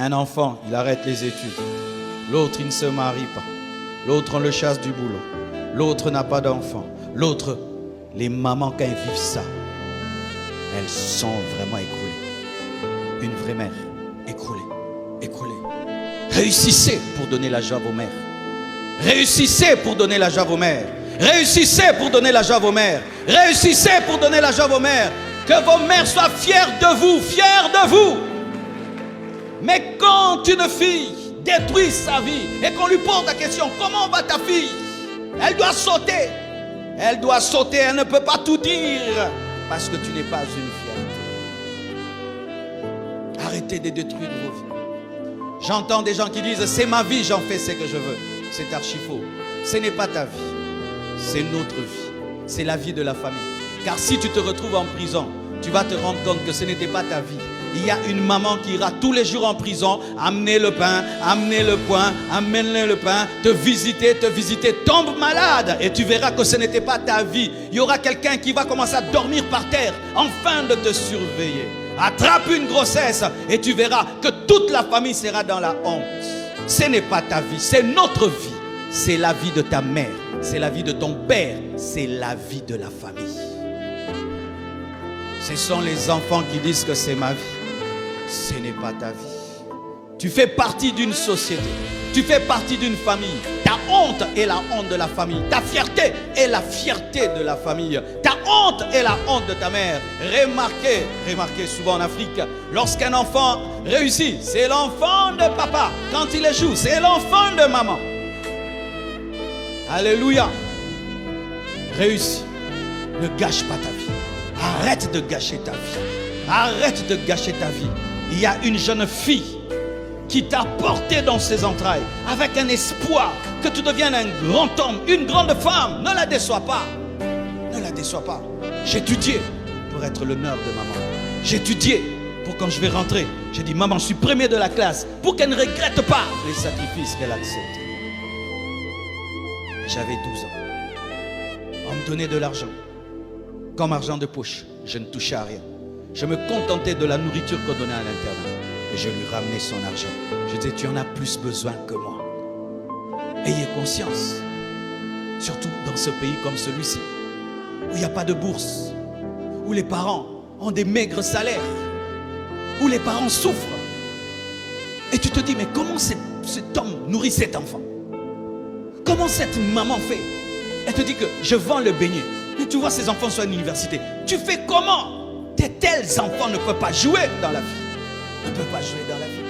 Un enfant, il arrête les études. L'autre, il ne se marie pas. L'autre, on le chasse du boulot. L'autre n'a pas d'enfant. L'autre, les mamans, quand elles vivent ça, elles sont vraiment écroulées. Une vraie mère, écroulée, écroulée. Réussissez pour donner la joie à vos mères. Réussissez pour donner la joie à vos mères. Réussissez pour donner la joie à vos mères. Réussissez pour donner la joie à vos mères. Que vos mères soient fières de vous, fières de vous. Mais quand une fille détruit sa vie et qu'on lui pose la question, comment va ta fille? Elle doit sauter. Elle doit sauter, elle ne peut pas tout dire parce que tu n'es pas une fierté. Arrêtez de détruire vos vies. J'entends des gens qui disent, c'est ma vie, j'en fais ce que je veux. C'est archi faux. Ce n'est pas ta vie, c'est notre vie. C'est la vie de la famille. Car si tu te retrouves en prison, tu vas te rendre compte que ce n'était pas ta vie. Il y a une maman qui ira tous les jours en prison, amener le pain, amener le pain, amener le pain, te visiter, tombe malade et tu verras que ce n'était pas ta vie. Il y aura quelqu'un qui va commencer à dormir par terre, afin de te surveiller. Attrape une grossesse et tu verras que toute la famille sera dans la honte. Ce n'est pas ta vie, c'est notre vie. C'est la vie de ta mère, c'est la vie de ton père, c'est la vie de la famille. Ce sont les enfants qui disent que c'est ma vie. Ce n'est pas ta vie. Tu fais partie d'une société. Tu fais partie d'une famille. Ta honte est la honte de la famille. Ta fierté est la fierté de la famille. Ta honte est la honte de ta mère. Remarquez souvent en Afrique, lorsqu'un enfant réussit, c'est l'enfant de papa. Quand il échoue, c'est l'enfant de maman. Alléluia. Réussis. Ne gâche pas ta vie. Arrête de gâcher ta vie. Arrête de gâcher ta vie. Il y a une jeune fille qui t'a porté dans ses entrailles avec un espoir que tu deviennes un grand homme, une grande femme. Ne la déçois pas. Ne la déçois pas. J'ai étudié pour être l'honneur de maman. J'ai étudié pour quand je vais rentrer. J'ai dit, maman, je suis premier de la classe, pour qu'elle ne regrette pas les sacrifices qu'elle a acceptés. J'avais 12 ans. On me donnait de l'argent. Comme argent de poche, je ne touchais à rien. Je me contentais de la nourriture qu'on donnait à l'internat. Et je lui ramenais son argent. Je disais, tu en as plus besoin que moi. Ayez conscience. Surtout dans ce pays comme celui-ci, où il n'y a pas de bourse, où les parents ont des maigres salaires, où les parents souffrent. Et tu te dis, mais comment cet homme nourrit cet enfant? Comment cette maman fait? Elle te dit que je vends le beignet. Mais tu vois ces enfants sont à l'université. Tu fais comment? Tes tels enfants ne peuvent pas jouer dans la vie. Ne peuvent pas jouer dans la vie.